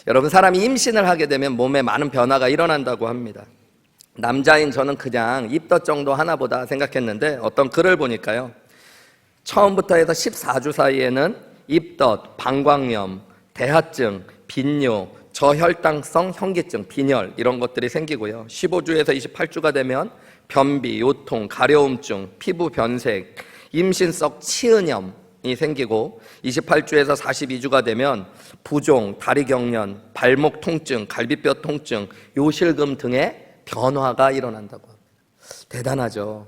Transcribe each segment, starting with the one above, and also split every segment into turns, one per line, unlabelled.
여러분, 사람이 임신을 하게 되면 몸에 많은 변화가 일어난다고 합니다. 남자인 저는 그냥 입덧 정도 하나보다 생각했는데 어떤 글을 보니까요, 처음부터 해서 14주 사이에는 입덧, 방광염, 대하증, 빈뇨, 저혈당성 현기증, 빈혈 이런 것들이 생기고요, 15주에서 28주가 되면 변비, 요통, 가려움증, 피부 변색, 임신성 치은염이 생기고, 28주에서 42주가 되면 부종, 다리 경련, 발목 통증, 갈비뼈 통증, 요실금 등의 변화가 일어난다고 합니다. 대단하죠.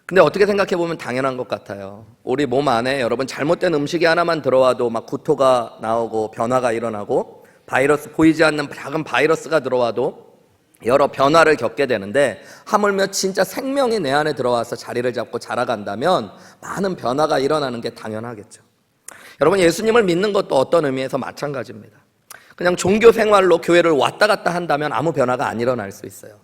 근데 어떻게 생각해 보면 당연한 것 같아요. 우리 몸 안에 여러분 잘못된 음식이 하나만 들어와도 막 구토가 나오고 변화가 일어나고, 바이러스, 보이지 않는 작은 바이러스가 들어와도 여러 변화를 겪게 되는데, 하물며 진짜 생명이 내 안에 들어와서 자리를 잡고 자라간다면 많은 변화가 일어나는 게 당연하겠죠. 여러분, 예수님을 믿는 것도 어떤 의미에서 마찬가지입니다. 그냥 종교 생활로 교회를 왔다 갔다 한다면 아무 변화가 안 일어날 수 있어요.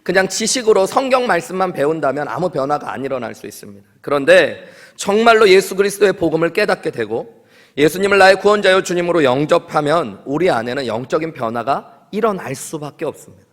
그냥 지식으로 성경 말씀만 배운다면 아무 변화가 안 일어날 수 있습니다. 그런데 정말로 예수 그리스도의 복음을 깨닫게 되고 예수님을 나의 구원자요 주님으로 영접하면 우리 안에는 영적인 변화가 일어날 수밖에 없습니다.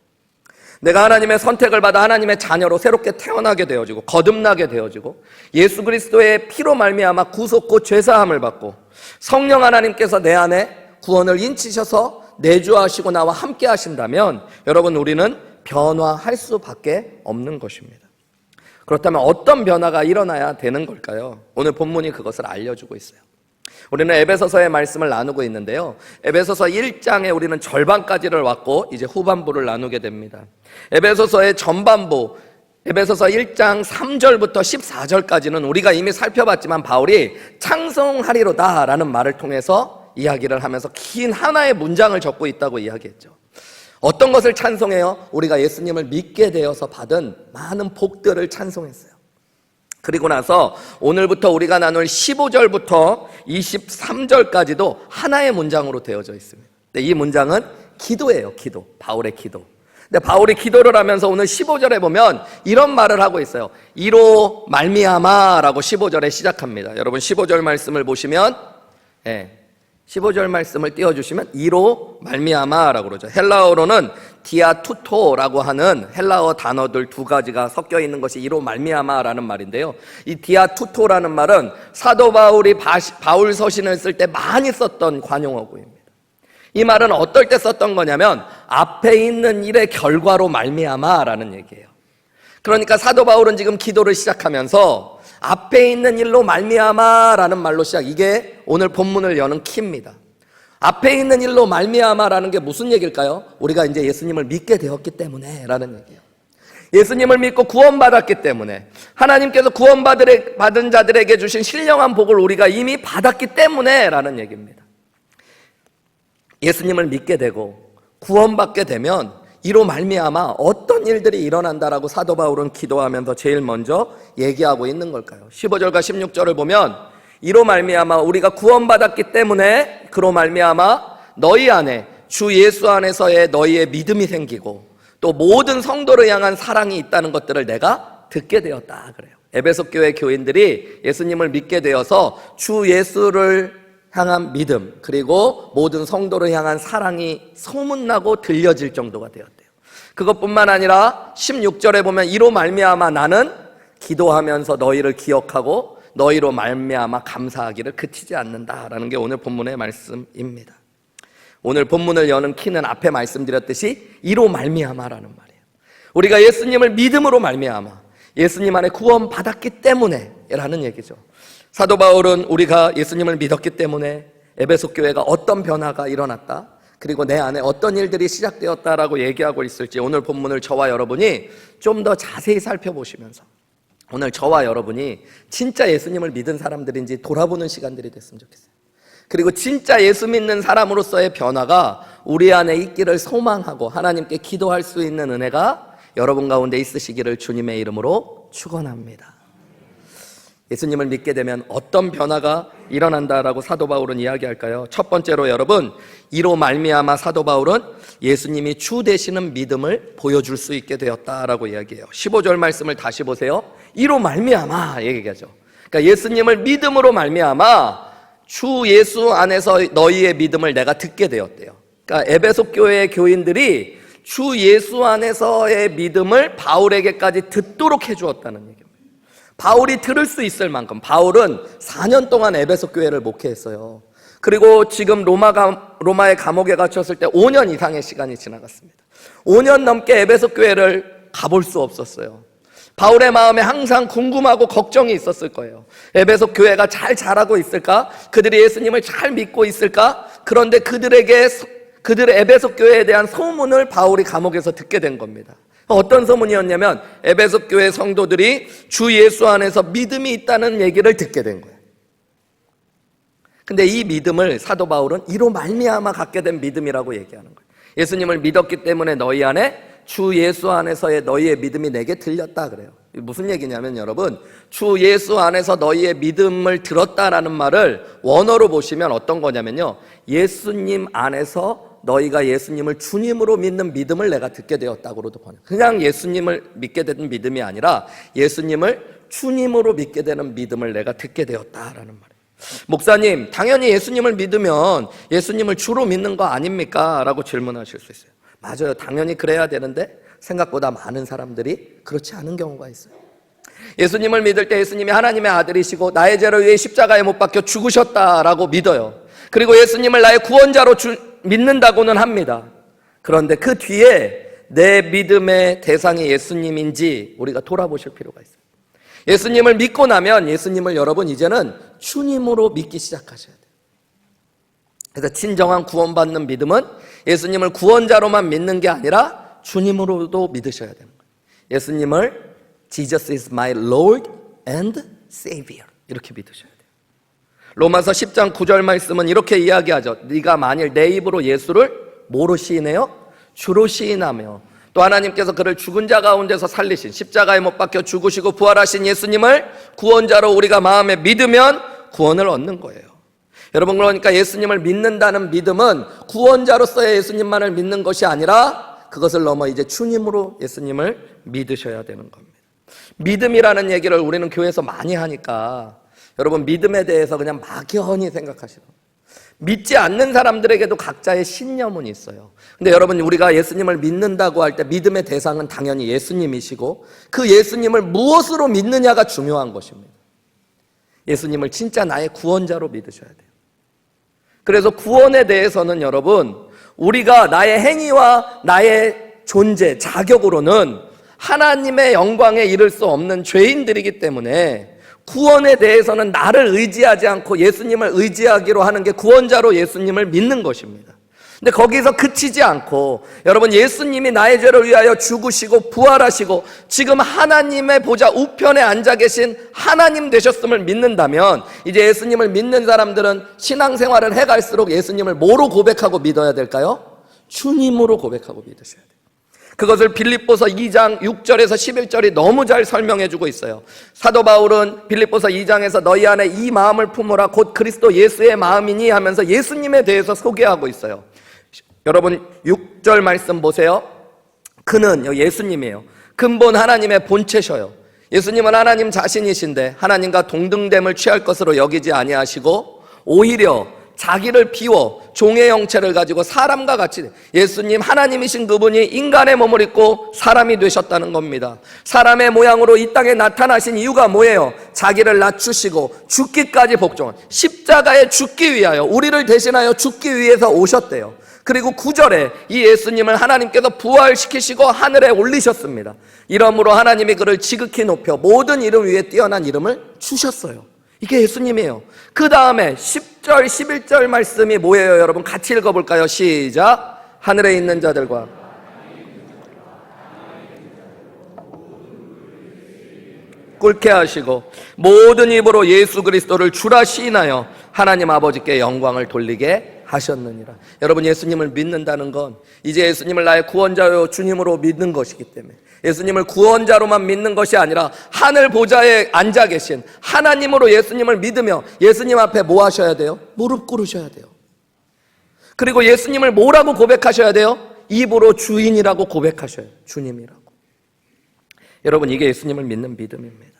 내가 하나님의 선택을 받아 하나님의 자녀로 새롭게 태어나게 되어지고 거듭나게 되어지고, 예수 그리스도의 피로 말미암아 구속고 죄사함을 받고, 성령 하나님께서 내 안에 구원을 인치셔서 내주하시고 나와 함께 하신다면 여러분, 우리는 변화할 수밖에 없는 것입니다. 그렇다면 어떤 변화가 일어나야 되는 걸까요? 오늘 본문이 그것을 알려주고 있어요. 우리는 에베소서의 말씀을 나누고 있는데요, 에베소서 1장에 우리는 절반까지를 왔고 이제 후반부를 나누게 됩니다. 에베소서의 전반부, 에베소서 1장 3절부터 14절까지는 우리가 이미 살펴봤지만 바울이 찬송하리로다 라는 말을 통해서 이야기를 하면서 긴 하나의 문장을 적고 있다고 이야기했죠. 어떤 것을 찬송해요? 우리가 예수님을 믿게 되어서 받은 많은 복들을 찬송했어요. 그리고 나서 오늘부터 우리가 나눌 15절부터 23절까지도 하나의 문장으로 되어져 있습니다. 이 문장은 기도예요. 기도, 바울의 기도. 근데 바울이 기도를 하면서 오늘 15절에 보면 이런 말을 하고 있어요. 이로 말미암아라고 15절에 시작합니다. 여러분, 15절 말씀을 보시면 15절 말씀을 띄워주시면 이로 말미암아라고 그러죠. 헬라어로는 디아투토라고 하는 헬라어 단어들 두 가지가 섞여 있는 것이 이로 말미암아라는 말인데요, 이 디아투토라는 말은 사도 바울이 바울 서신을 쓸 때 많이 썼던 관용어구입니다. 이 말은 어떨 때 썼던 거냐면 앞에 있는 일의 결과로 말미암아라는 얘기예요. 그러니까 사도 바울은 지금 기도를 시작하면서 앞에 있는 일로 말미암아라는 말로 이게 오늘 본문을 여는 키입니다. 앞에 있는 일로 말미암아라는 게 무슨 얘기일까요? 우리가 이제 예수님을 믿게 되었기 때문에 라는 얘기예요. 예수님을 믿고 구원받았기 때문에, 하나님께서 구원받은 자들에게 주신 신령한 복을 우리가 이미 받았기 때문에 라는 얘기입니다. 예수님을 믿게 되고 구원받게 되면 이로 말미암아 어떤 일들이 일어난다라고 사도 바울은 기도하면서 제일 먼저 얘기하고 있는 걸까요? 15절과 16절을 보면 이로 말미암아 우리가 구원받았기 때문에 그로 말미암아 너희 안에 주 예수 안에서의 너희의 믿음이 생기고 또 모든 성도를 향한 사랑이 있다는 것들을 내가 듣게 되었다 그래요. 에베소 교회 교인들이 예수님을 믿게 되어서 주 예수를 향한 믿음, 그리고 모든 성도를 향한 사랑이 소문나고 들려질 정도가 되었대요. 그것뿐만 아니라 16절에 보면 이로 말미암아 나는 기도하면서 너희를 기억하고 너희로 말미암아 감사하기를 그치지 않는다라는 게 오늘 본문의 말씀입니다. 오늘 본문을 여는 키는 앞에 말씀드렸듯이 이로 말미암아라는 말이에요. 우리가 예수님을 믿음으로 말미암아 예수님 안에 구원받았기 때문에 라는 얘기죠. 사도 바울은 우리가 예수님을 믿었기 때문에 에베소 교회가 어떤 변화가 일어났다, 그리고 내 안에 어떤 일들이 시작되었다라고 얘기하고 있을지 오늘 본문을 저와 여러분이 좀 더 자세히 살펴보시면서 오늘 저와 여러분이 진짜 예수님을 믿은 사람들인지 돌아보는 시간들이 됐으면 좋겠어요. 그리고 진짜 예수 믿는 사람으로서의 변화가 우리 안에 있기를 소망하고 하나님께 기도할 수 있는 은혜가 여러분 가운데 있으시기를 주님의 이름으로 축원합니다. 예수님을 믿게 되면 어떤 변화가 일어난다라고 사도 바울은 이야기할까요? 첫 번째로 여러분, 이로 말미암아 사도 바울은 예수님이 주 되시는 믿음을 보여줄 수 있게 되었다라고 이야기해요. 15절 말씀을 다시 보세요. 이로 말미암아 얘기하죠. 그러니까 예수님을 믿음으로 말미암아 주 예수 안에서 너희의 믿음을 내가 듣게 되었대요. 그러니까 에베소 교회의 교인들이 주 예수 안에서의 믿음을 바울에게까지 듣도록 해주었다는 얘기입니다. 바울이 들을 수 있을 만큼, 바울은 4년 동안 에베소 교회를 목회했어요. 그리고 지금 로마의 감옥에 갇혔을 때 5년 이상의 시간이 지나갔습니다. 5년 넘게 에베소 교회를 가볼 수 없었어요. 바울의 마음에 항상 궁금하고 걱정이 있었을 거예요. 에베소 교회가 잘 자라고 있을까? 그들이 예수님을 잘 믿고 있을까? 그런데 그들의 에베소 교회에 대한 소문을 바울이 감옥에서 듣게 된 겁니다. 어떤 소문이었냐면 에베소 교회 성도들이 주 예수 안에서 믿음이 있다는 얘기를 듣게 된 거예요. 근데 이 믿음을 사도 바울은 이로 말미암아 갖게 된 믿음이라고 얘기하는 거예요. 예수님을 믿었기 때문에 너희 안에 주 예수 안에서의 너희의 믿음이 내게 들렸다 그래요. 무슨 얘기냐면 여러분, 주 예수 안에서 너희의 믿음을 들었다라는 말을 원어로 보시면 어떤 거냐면요, 예수님 안에서 너희가 예수님을 주님으로 믿는 믿음을 내가 듣게 되었다고로도 번역. 그냥 예수님을 믿게 되는 믿음이 아니라 예수님을 주님으로 믿게 되는 믿음을 내가 듣게 되었다라는 말이에요. 목사님, 당연히 예수님을 믿으면 예수님을 주로 믿는 거 아닙니까? 라고 질문하실 수 있어요. 맞아요. 당연히 그래야 되는데 생각보다 많은 사람들이 그렇지 않은 경우가 있어요. 예수님을 믿을 때 예수님이 하나님의 아들이시고 나의 죄를 위해 십자가에 못 박혀 죽으셨다라고 믿어요. 그리고 예수님을 나의 구원자로 믿는다고는 합니다. 그런데 그 뒤에 내 믿음의 대상이 예수님인지 우리가 돌아보실 필요가 있어요. 예수님을 믿고 나면 예수님을 여러분 이제는 주님으로 믿기 시작하셔야 돼요. 그래서 진정한 구원받는 믿음은 예수님을 구원자로만 믿는 게 아니라 주님으로도 믿으셔야 되는 거예요. 예수님을 Jesus is my Lord and Savior 이렇게 믿으셔야 돼요. 로마서 10장 9절 말씀은 이렇게 이야기하죠. 네가 만일 내 입으로 예수를 뭐로 시인해요? 주로 시인하며 또 하나님께서 그를 죽은 자 가운데서 살리신 십자가에 못 박혀 죽으시고 부활하신 예수님을 구원자로 우리가 마음에 믿으면 구원을 얻는 거예요. 여러분, 그러니까 예수님을 믿는다는 믿음은 구원자로서의 예수님만을 믿는 것이 아니라 그것을 넘어 이제 주님으로 예수님을 믿으셔야 되는 겁니다. 믿음이라는 얘기를 우리는 교회에서 많이 하니까 여러분, 믿음에 대해서 그냥 막연히 생각하시는, 믿지 않는 사람들에게도 각자의 신념은 있어요. 근데 여러분, 우리가 예수님을 믿는다고 할 때 믿음의 대상은 당연히 예수님이시고 그 예수님을 무엇으로 믿느냐가 중요한 것입니다. 예수님을 진짜 나의 구원자로 믿으셔야 돼요. 그래서 구원에 대해서는 여러분, 우리가 나의 행위와 나의 존재, 자격으로는 하나님의 영광에 이를 수 없는 죄인들이기 때문에 구원에 대해서는 나를 의지하지 않고 예수님을 의지하기로 하는 게 구원자로 예수님을 믿는 것입니다. 근데 거기서 그치지 않고 여러분, 예수님이 나의 죄를 위하여 죽으시고 부활하시고 지금 하나님의 보좌 우편에 앉아 계신 하나님 되셨음을 믿는다면 이제 예수님을 믿는 사람들은 신앙생활을 해갈수록 예수님을 뭐로 고백하고 믿어야 될까요? 주님으로 고백하고 믿으셔야 돼요. 그것을 빌립보서 2장 6절에서 11절이 너무 잘 설명해 주고 있어요. 사도 바울은 빌립보서 2장에서 너희 안에 이 마음을 품으라 곧 그리스도 예수의 마음이니 하면서 예수님에 대해서 소개하고 있어요. 여러분 6절 말씀 보세요. 그는 예수님이에요. 근본 하나님의 본체셔요. 예수님은 하나님 자신이신데 하나님과 동등됨을 취할 것으로 여기지 아니하시고 오히려 자기를 비워 종의 형체를 가지고 사람과 같이, 예수님 하나님이신 그분이 인간의 몸을 입고 사람이 되셨다는 겁니다. 사람의 모양으로 이 땅에 나타나신 이유가 뭐예요? 자기를 낮추시고 죽기까지 복종한, 십자가에 죽기 위하여, 우리를 대신하여 죽기 위해서 오셨대요. 그리고 9절에 이 예수님을 하나님께서 부활시키시고 하늘에 올리셨습니다. 이러므로 하나님이 그를 지극히 높여 모든 이름 위에 뛰어난 이름을 주셨어요. 이게 예수님이에요. 그 다음에 10절 11절 말씀이 뭐예요? 여러분 같이 읽어볼까요? 시작. 하늘에 있는 자들과 꿇게 하시고 모든 입으로 예수 그리스도를 주라 시인하여 하나님 아버지께 영광을 돌리게 하셨느니라. 여러분, 예수님을 믿는다는 건 이제 예수님을 나의 구원자요 주님으로 믿는 것이기 때문에 예수님을 구원자로만 믿는 것이 아니라 하늘 보좌에 앉아 계신 하나님으로 예수님을 믿으며 예수님 앞에 뭐 하셔야 돼요? 무릎 꿇으셔야 돼요. 그리고 예수님을 뭐라고 고백하셔야 돼요? 입으로 주인이라고 고백하셔야 돼요. 주님이라고. 여러분, 이게 예수님을 믿는 믿음입니다.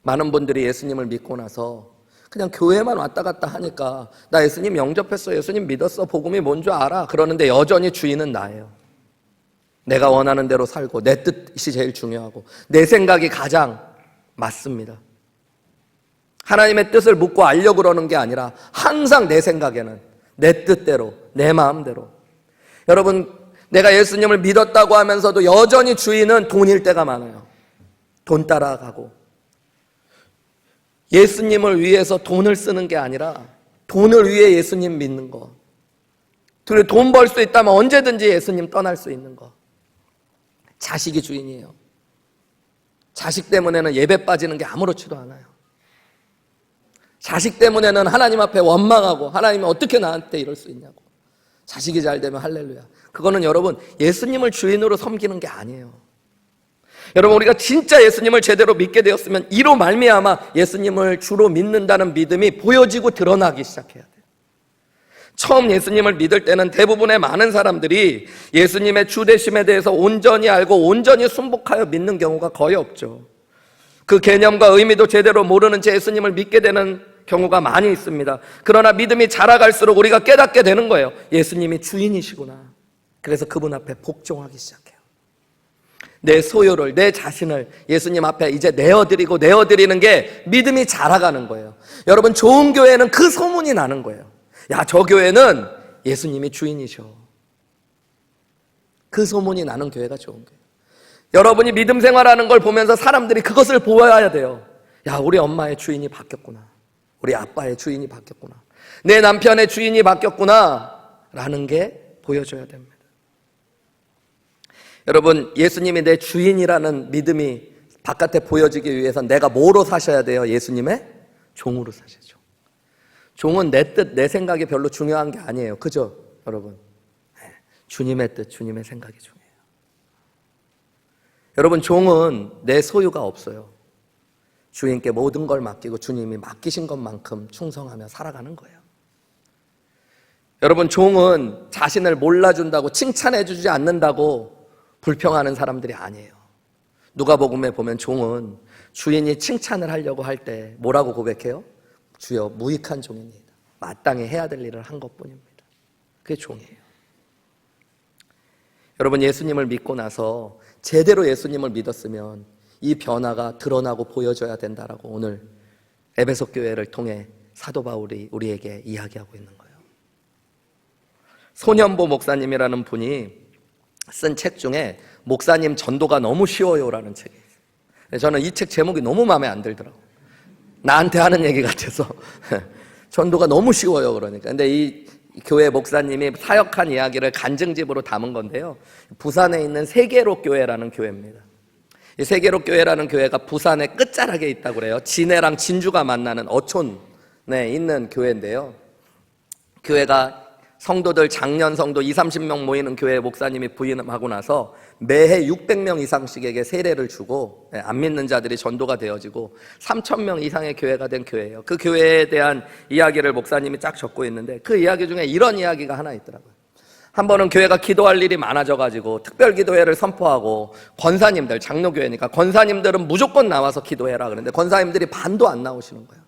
많은 분들이 예수님을 믿고 나서 그냥 교회만 왔다 갔다 하니까 나 예수님 영접했어, 예수님 믿었어, 복음이 뭔 줄 알아. 그러는데 여전히 주인은 나예요. 내가 원하는 대로 살고 내 뜻이 제일 중요하고 내 생각이 가장 맞습니다. 하나님의 뜻을 묻고 알려고 그러는 게 아니라 항상 내 생각에는 내 뜻대로, 내 마음대로. 여러분, 내가 예수님을 믿었다고 하면서도 여전히 주인은 돈일 때가 많아요. 돈 따라가고. 예수님을 위해서 돈을 쓰는 게 아니라 돈을 위해 예수님 믿는 거. 돈 벌 수 있다면 언제든지 예수님 떠날 수 있는 거. 자식이 주인이에요. 자식 때문에는 예배 빠지는 게 아무렇지도 않아요. 자식 때문에는 하나님 앞에 원망하고 하나님이 어떻게 나한테 이럴 수 있냐고. 자식이 잘 되면 할렐루야. 그거는 여러분 예수님을 주인으로 섬기는 게 아니에요. 여러분, 우리가 진짜 예수님을 제대로 믿게 되었으면 이로 말미암아 예수님을 주로 믿는다는 믿음이 보여지고 드러나기 시작해야 돼요. 처음 예수님을 믿을 때는 대부분의 많은 사람들이 예수님의 주되심에 대해서 온전히 알고 온전히 순복하여 믿는 경우가 거의 없죠. 그 개념과 의미도 제대로 모르는 채 예수님을 믿게 되는 경우가 많이 있습니다. 그러나 믿음이 자라갈수록 우리가 깨닫게 되는 거예요. 예수님이 주인이시구나. 그래서 그분 앞에 복종하기 시작해요. 내 소유를, 내 자신을 예수님 앞에 이제 내어드리는 게 믿음이 자라가는 거예요. 여러분, 좋은 교회는 그 소문이 나는 거예요. 야, 저 교회는 예수님이 주인이셔. 그 소문이 나는 교회가 좋은 거예요. 여러분이 믿음 생활하는 걸 보면서 사람들이 그것을 보아야 돼요. 야, 우리 엄마의 주인이 바뀌었구나. 우리 아빠의 주인이 바뀌었구나. 내 남편의 주인이 바뀌었구나. 라는 게 보여줘야 됩니다. 여러분, 예수님이 내 주인이라는 믿음이 바깥에 보여지기 위해서 내가 뭐로 사셔야 돼요? 예수님의 종으로 사셔야죠. 종은 내 뜻, 내 생각이 별로 중요한 게 아니에요. 그죠, 여러분? 주님의 뜻, 주님의 생각이 중요해요. 여러분, 종은 내 소유가 없어요. 주인께 모든 걸 맡기고 주님이 맡기신 것만큼 충성하며 살아가는 거예요. 여러분, 종은 자신을 몰라준다고 칭찬해 주지 않는다고 불평하는 사람들이 아니에요. 누가복음에 보면 종은 주인이 칭찬을 하려고 할 때 뭐라고 고백해요? 주여, 무익한 종입니다. 마땅히 해야 될 일을 한 것뿐입니다. 그게 종이에요. 여러분, 예수님을 믿고 나서 제대로 예수님을 믿었으면 이 변화가 드러나고 보여져야 된다라고 오늘 에베소 교회를 통해 사도 바울이 우리에게 이야기하고 있는 거예요. 손현보 목사님이라는 분이 쓴 책 중에 목사님 전도가 너무 쉬워요라는 책이 있어요. 저는 이 책 제목이 너무 마음에 안 들더라고요. 나한테 하는 얘기 같아서. 전도가 너무 쉬워요, 그러니까. 근데 이 교회 목사님이 사역한 이야기를 간증집으로 담은 건데요. 부산에 있는 세계로 교회라는 교회입니다. 이 세계로 교회라는 교회가 부산의 끝자락에 있다고 그래요. 진해랑 진주가 만나는 어촌에 있는 교회인데요. 교회가 성도들 작년 성도 20-30명 모이는 교회 목사님이 부임하고 나서 매해 600명 이상씩에게 세례를 주고 안 믿는 자들이 전도가 되어지고 3,000명 이상의 교회가 된 교회예요. 그 교회에 대한 이야기를 목사님이 쫙 적고 있는데 그 이야기 중에 이런 이야기가 하나 있더라고요. 한 번은 교회가 기도할 일이 많아져가지고 특별기도회를 선포하고 권사님들, 장로교회니까 권사님들은 무조건 나와서 기도해라 그러는데 권사님들이 반도 안 나오시는 거예요.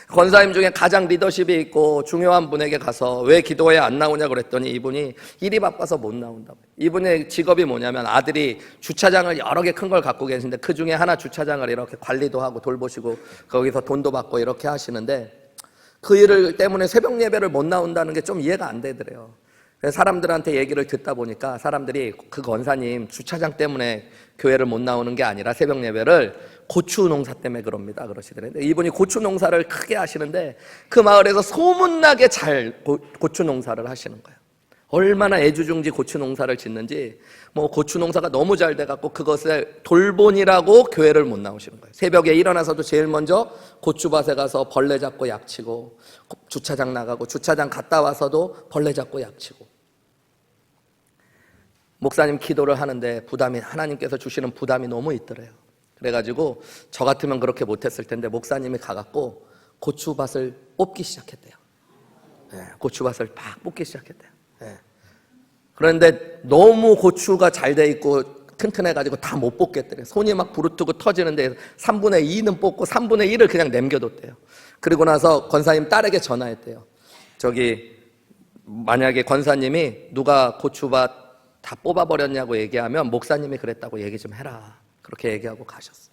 권사님 중에 가장 리더십이 있고 중요한 분에게 가서 왜 기도회에 안 나오냐 그랬더니 이분이 일이 바빠서 못 나온다고. 이분의 직업이 뭐냐면 아들이 주차장을 여러 개 큰 걸 갖고 계신데 그 중에 하나 주차장을 이렇게 관리도 하고 돌보시고 거기서 돈도 받고 이렇게 하시는데 그 일을 때문에 새벽 예배를 못 나온다는 게 좀 이해가 안 되더래요. 그래서 사람들한테 얘기를 듣다 보니까 사람들이 그 권사님 주차장 때문에 교회를 못 나오는 게 아니라 새벽 예배를 고추 농사 때문에 그럽니다 그러시더래요. 이분이 고추 농사를 크게 하시는데 그 마을에서 소문나게 잘 고추 농사를 하시는 거예요. 얼마나 애주중지 고추 농사를 짓는지 고추 농사가 너무 잘 돼갖고 그것을 돌보니라고 교회를 못 나오시는 거예요. 새벽에 일어나서도 제일 먼저 고추밭에 가서 벌레 잡고 약치고 주차장 나가고 주차장 갔다 와서도 벌레 잡고 약치고 목사님 기도를 하는데 하나님께서 주시는 부담이 너무 있더래요. 그래가지고 저 같으면 그렇게 못했을 텐데 목사님이 가갖고 고추밭을 뽑기 시작했대요. 고추밭을 막 뽑기 시작했대요. 그런데 너무 고추가 잘 돼 있고 튼튼해가지고 다 못 뽑겠대요. 손이 막 부르트고 터지는데 3분의 2는 뽑고 3분의 1을 그냥 남겨뒀대요. 그리고 나서 권사님 딸에게 전화했대요. 저기 만약에 권사님이 누가 고추밭 다 뽑아버렸냐고 얘기하면 목사님이 그랬다고 얘기 좀 해라. 그렇게 얘기하고 가셨어요.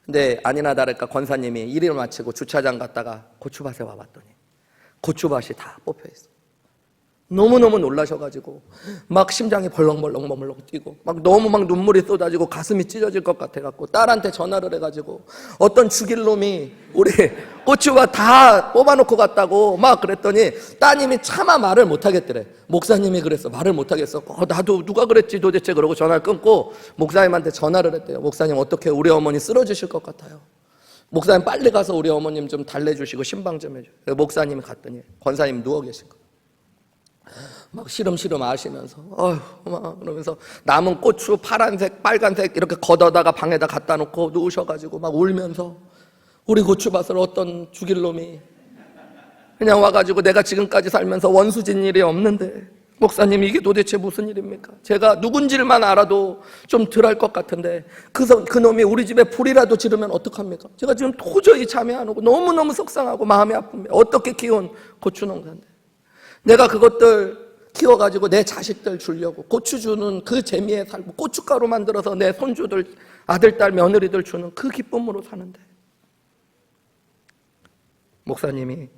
근데 아니나 다를까 권사님이 일을 마치고 주차장 갔다가 고추밭에 와봤더니 고추밭이 다 뽑혀 있어. 너무너무 놀라셔가지고 막 심장이 벌렁벌렁 뛰고 막 너무 막 눈물이 쏟아지고 가슴이 찢어질 것 같아갖고 딸한테 전화를 해가지고 어떤 죽일 놈이 우리 고추밭 다 뽑아놓고 갔다고 막 그랬더니 따님이 차마 말을 못하겠더래. 목사님이 그랬어. 말을 못하겠어. 나도 누가 그랬지 도대체. 그러고 전화를 끊고 목사님한테 전화를 했대요. 목사님 어떻게 우리 어머니 쓰러지실 것 같아요. 목사님 빨리 가서 우리 어머님 좀 달래주시고 신방 좀 해줘요. 목사님이 갔더니 권사님 누워 계신 거예요. 막 시름시름 하시면서 막 그러면서 남은 고추 파란색 빨간색 이렇게 걷어다가 방에다 갖다 놓고 누우셔가지고 막 울면서 우리 고추밭을 어떤 죽일 놈이 그냥 와가지고 내가 지금까지 살면서 원수진 일이 없는데 목사님 이게 도대체 무슨 일입니까? 제가 누군지만 알아도 좀 덜 할 것 같은데 그 놈이 우리 집에 불이라도 지르면 어떡합니까? 제가 지금 도저히 잠이 안 오고 너무너무 속상하고 마음이 아픕니다. 어떻게 키운 고추 농사인데 내가 그것들 키워가지고 내 자식들 주려고 고추 주는 그 재미에 살고 고춧가루 만들어서 내 손주들 아들, 딸, 며느리들 주는 그 기쁨으로 사는데 목사님이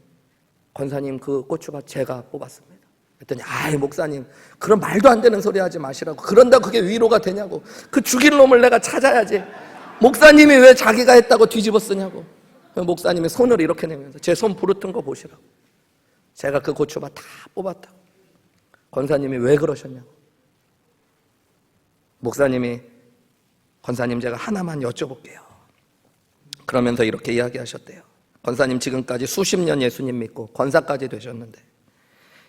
권사님 그 고추밭 제가 뽑았습니다. 그랬더니 아이 목사님 그런 말도 안 되는 소리 하지 마시라고. 그런다 그게 위로가 되냐고. 그 죽일 놈을 내가 찾아야지. 목사님이 왜 자기가 했다고 뒤집어 쓰냐고. 목사님이 손을 이렇게 내면서 제 손 부르튼 거 보시라고. 제가 그 고추밭 다 뽑았다고. 권사님이 왜 그러셨냐고. 목사님이 권사님 제가 하나만 여쭤볼게요. 그러면서 이렇게 이야기하셨대요. 권사님 지금까지 수십 년 예수님 믿고 권사까지 되셨는데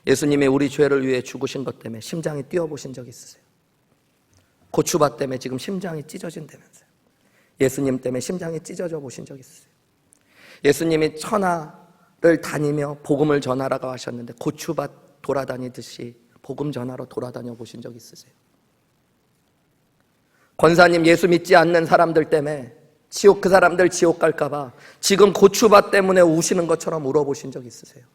예수님이 우리 죄를 위해 죽으신 것 때문에 심장이 뛰어보신 적 있으세요? 고추밭 때문에 지금 심장이 찢어진다면서요. 예수님 때문에 심장이 찢어져 보신 적 있으세요? 예수님이 천하를 다니며 복음을 전하라고 하셨는데 고추밭 돌아다니듯이 복음 전하러 돌아다녀 보신 적 있으세요? 권사님 예수 믿지 않는 사람들 때문에 그 사람들 지옥 갈까봐 지금 고추밭 때문에 우시는 것처럼 울어보신 적 있으세요?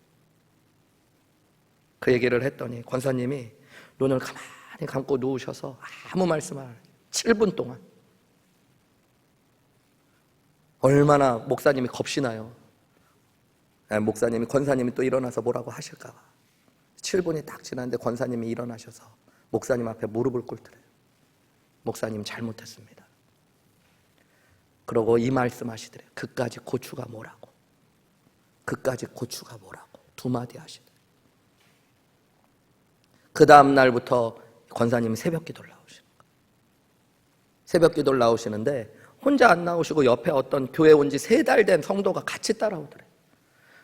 그 얘기를 했더니 권사님이 눈을 가만히 감고 누우셔서 아무 말씀 안 해요. 7분 동안. 얼마나 목사님이 겁시나요? 목사님이 권사님이 또 일어나서 뭐라고 하실까봐 7분이 딱 지났는데 권사님이 일어나셔서 목사님 앞에 무릎을 꿇더래요. 목사님 잘못했습니다. 그러고 이 말씀 하시더래요. 그까지 고추가 뭐라고. 그까지 고추가 뭐라고. 2마디 하시더래요. 그 다음 날부터 권사님이 새벽 기도를 나오시는 거예요. 새벽 기도를 나오시는데 혼자 안 나오시고 옆에 어떤 교회 온 지 3달 된 성도가 같이 따라오더래요.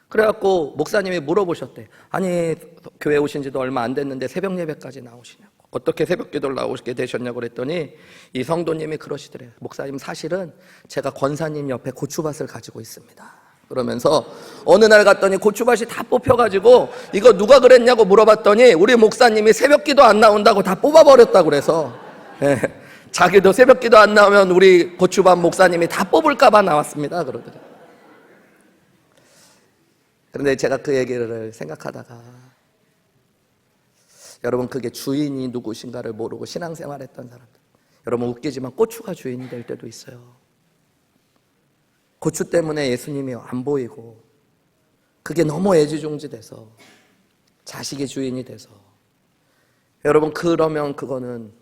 그래갖고 목사님이 물어보셨대. 아니 교회 오신 지도 얼마 안 됐는데 새벽 예배까지 나오시냐고. 어떻게 새벽 기도를 나오시게 되셨냐고 그랬더니 이 성도님이 그러시더래요. 목사님 사실은 제가 권사님 옆에 고추밭을 가지고 있습니다. 그러면서 어느 날 갔더니 고추밭이 다 뽑혀가지고 이거 누가 그랬냐고 물어봤더니 우리 목사님이 새벽 기도 안 나온다고 다 뽑아버렸다고 그래서 자기도 새벽 기도 안 나오면 우리 고추밭 목사님이 다 뽑을까봐 나왔습니다. 그러더래요. 그런데 제가 그 얘기를 생각하다가 여러분 그게 주인이 누구신가를 모르고 신앙생활했던 사람들 여러분 웃기지만 고추가 주인이 될 때도 있어요. 고추 때문에 예수님이 안 보이고 그게 너무 애지중지돼서 자식이 주인이 돼서 여러분 그러면 그거는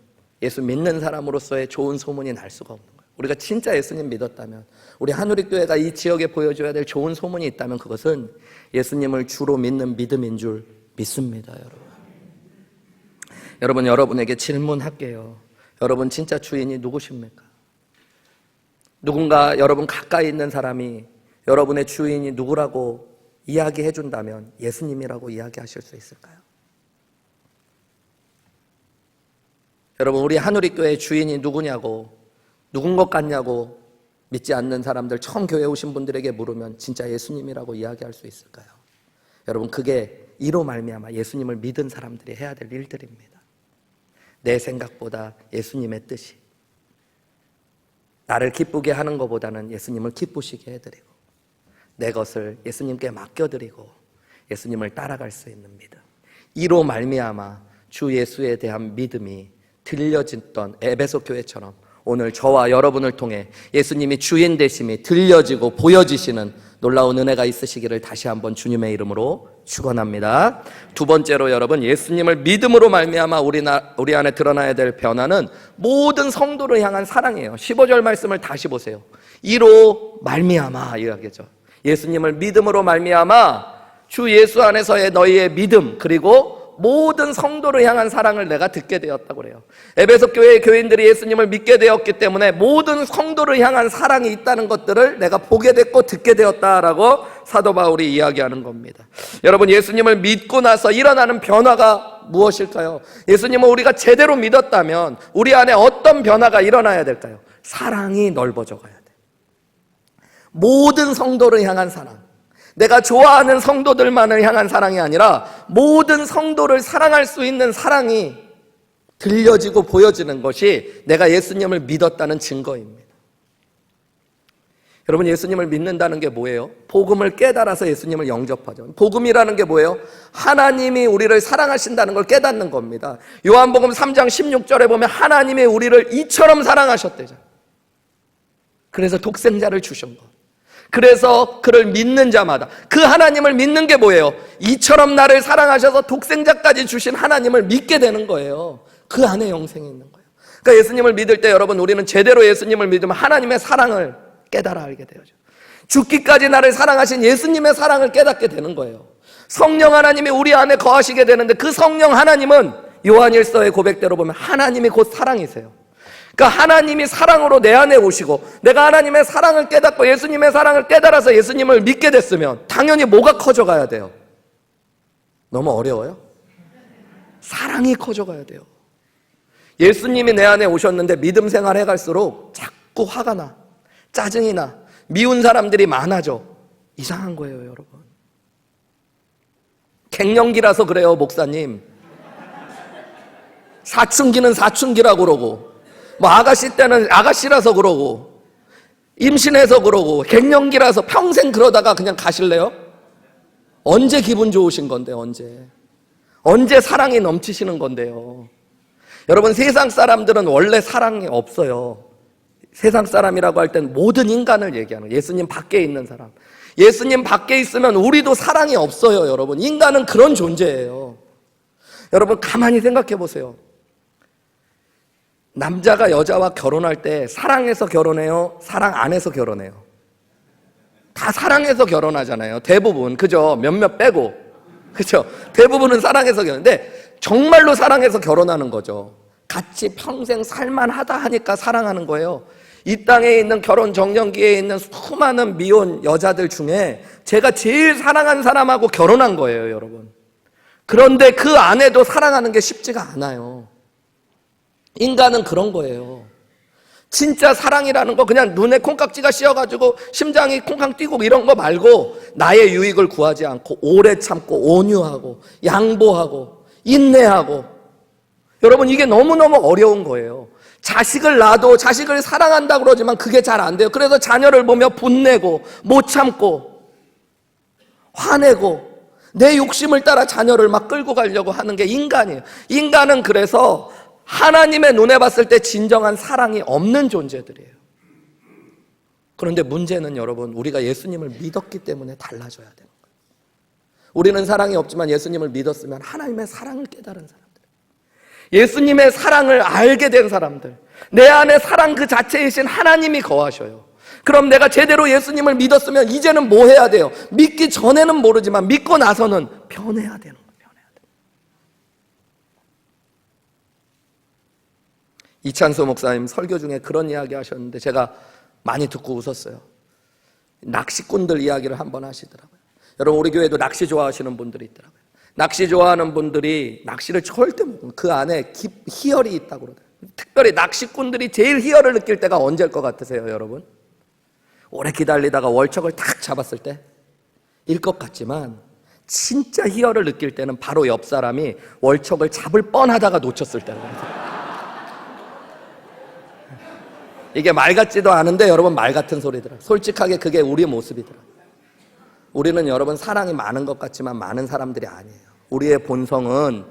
예수 믿는 사람으로서의 좋은 소문이 날 수가 없는 거예요. 우리가 진짜 예수님 믿었다면 우리 한우리교회가 이 지역에 보여줘야 될 좋은 소문이 있다면 그것은 예수님을 주로 믿는 믿음인 줄 믿습니다. 여러분 여러분에게 질문할게요. 여러분 진짜 주인이 누구십니까? 누군가 여러분 가까이 있는 사람이 여러분의 주인이 누구라고 이야기해 준다면 예수님이라고 이야기하실 수 있을까요? 여러분 우리 한우리교회의 주인이 누구냐고 누군 것 같냐고 믿지 않는 사람들 처음 교회 오신 분들에게 물으면 진짜 예수님이라고 이야기할 수 있을까요? 여러분 그게 이로 말미암아 예수님을 믿은 사람들이 해야 될 일들입니다. 내 생각보다 예수님의 뜻이 나를 기쁘게 하는 것보다는 예수님을 기쁘시게 해드리고 내 것을 예수님께 맡겨드리고 예수님을 따라갈 수 있는 믿음, 이로 말미암아 주 예수에 대한 믿음이 들려졌던 에베소 교회처럼 오늘 저와 여러분을 통해 예수님이 주인 되심이 들려지고 보여지시는 놀라운 은혜가 있으시기를 다시 한번 주님의 이름으로 축원합니다. 두 번째로 여러분, 예수님을 믿음으로 말미암아 우리 안에 드러나야 될 변화는 모든 성도를 향한 사랑이에요. 15절 말씀을 다시 보세요. 이로 말미암아 이야기죠. 예수님을 믿음으로 말미암아 주 예수 안에서의 너희의 믿음, 그리고 모든 성도를 향한 사랑을 내가 듣게 되었다고 그래요. 에베소 교회의 교인들이 예수님을 믿게 되었기 때문에 모든 성도를 향한 사랑이 있다는 것들을 내가 보게 됐고 듣게 되었다라고 사도 바울이 이야기하는 겁니다. 여러분, 예수님을 믿고 나서 일어나는 변화가 무엇일까요? 예수님을 우리가 제대로 믿었다면 우리 안에 어떤 변화가 일어나야 될까요? 사랑이 넓어져 가야 돼요. 모든 성도를 향한 사랑, 내가 좋아하는 성도들만을 향한 사랑이 아니라 모든 성도를 사랑할 수 있는 사랑이 들려지고 보여지는 것이 내가 예수님을 믿었다는 증거입니다. 여러분, 예수님을 믿는다는 게 뭐예요? 복음을 깨달아서 예수님을 영접하죠. 복음이라는 게 뭐예요? 하나님이 우리를 사랑하신다는 걸 깨닫는 겁니다. 요한복음 3장 16절에 보면 하나님이 우리를 이처럼 사랑하셨대죠. 그래서 독생자를 주신 것. 그래서 그를 믿는 자마다, 그 하나님을 믿는 게 뭐예요? 이처럼 나를 사랑하셔서 독생자까지 주신 하나님을 믿게 되는 거예요. 그 안에 영생이 있는 거예요. 그러니까 예수님을 믿을 때 여러분, 우리는 제대로 예수님을 믿으면 하나님의 사랑을 깨달아 알게 되죠. 죽기까지 나를 사랑하신 예수님의 사랑을 깨닫게 되는 거예요. 성령 하나님이 우리 안에 거하시게 되는데 그 성령 하나님은 요한일서의 고백대로 보면 하나님이 곧 사랑이세요. 그러니까 하나님이 사랑으로 내 안에 오시고 내가 하나님의 사랑을 깨닫고 예수님의 사랑을 깨달아서 예수님을 믿게 됐으면 당연히 뭐가 커져가야 돼요? 너무 어려워요? 사랑이 커져가야 돼요. 예수님이 내 안에 오셨는데 믿음 생활 해갈수록 자꾸 화가 나, 짜증이 나, 미운 사람들이 많아져. 이상한 거예요, 여러분. 갱년기라서 그래요, 목사님. 사춘기는 사춘기라고 그러고, 뭐 아가씨 때는 아가씨라서 그러고, 임신해서 그러고, 갱년기라서 평생 그러다가 그냥 가실래요? 언제 기분 좋으신 건데, 언제 사랑이 넘치시는 건데요. 여러분, 세상 사람들은 원래 사랑이 없어요. 세상 사람이라고 할 땐 모든 인간을 얘기하는 거예요. 예수님 밖에 있는 사람, 예수님 밖에 있으면 우리도 사랑이 없어요. 여러분, 인간은 그런 존재예요. 여러분, 가만히 생각해 보세요. 남자가 여자와 결혼할 때 사랑해서 결혼해요? 사랑 안 해서 결혼해요? 다 사랑해서 결혼하잖아요, 대부분. 그죠? 몇몇 빼고. 그죠? 대부분은 사랑해서 결혼하는데 정말로 사랑해서 결혼하는 거죠. 같이 평생 살만하다 하니까 사랑하는 거예요. 이 땅에 있는 결혼 정년기에 있는 수많은 미혼 여자들 중에 제가 제일 사랑한 사람하고 결혼한 거예요, 여러분. 그런데 그 안에도 사랑하는 게 쉽지가 않아요. 인간은 그런 거예요. 진짜 사랑이라는 거 그냥 눈에 콩깍지가 씌어가지고 심장이 콩캉 뛰고 이런 거 말고 나의 유익을 구하지 않고 오래 참고 온유하고 양보하고 인내하고, 여러분, 이게 너무너무 어려운 거예요. 자식을 낳아도 자식을 사랑한다고 그러지만 그게 잘 안 돼요. 그래서 자녀를 보며 분내고 못 참고 화내고 내 욕심을 따라 자녀를 막 끌고 가려고 하는 게 인간이에요. 인간은 그래서 하나님의 눈에 봤을 때 진정한 사랑이 없는 존재들이에요. 그런데 문제는 여러분, 우리가 예수님을 믿었기 때문에 달라져야 되는 거예요. 우리는 사랑이 없지만 예수님을 믿었으면 하나님의 사랑을 깨달은 사람들, 예수님의 사랑을 알게 된 사람들, 내 안에 사랑 그 자체이신 하나님이 거하셔요. 그럼 내가 제대로 예수님을 믿었으면 이제는 뭐 해야 돼요? 믿기 전에는 모르지만 믿고 나서는 변해야 되는 거예요. 이찬수 목사님 설교 중에 그런 이야기 하셨는데 제가 많이 듣고 웃었어요. 낚시꾼들 이야기를 한번 하시더라고요. 여러분, 우리 교회도 낚시 좋아하시는 분들이 있더라고요. 낚시 좋아하는 분들이 낚시를 절대 못, 그 안에 희열이 있다고 그러더라고요. 특별히 낚시꾼들이 제일 희열을 느낄 때가 언제일 것 같으세요, 여러분? 오래 기다리다가 월척을 탁 잡았을 때일 것 같지만 진짜 희열을 느낄 때는 바로 옆 사람이 월척을 잡을 뻔하다가 놓쳤을 때라고 합니다. 이게 말 같지도 않은데 여러분 말 같은 소리더라. 솔직하게 그게 우리 모습이더라. 우리는 여러분 사랑이 많은 것 같지만 많은 사람들이 아니에요. 우리의 본성은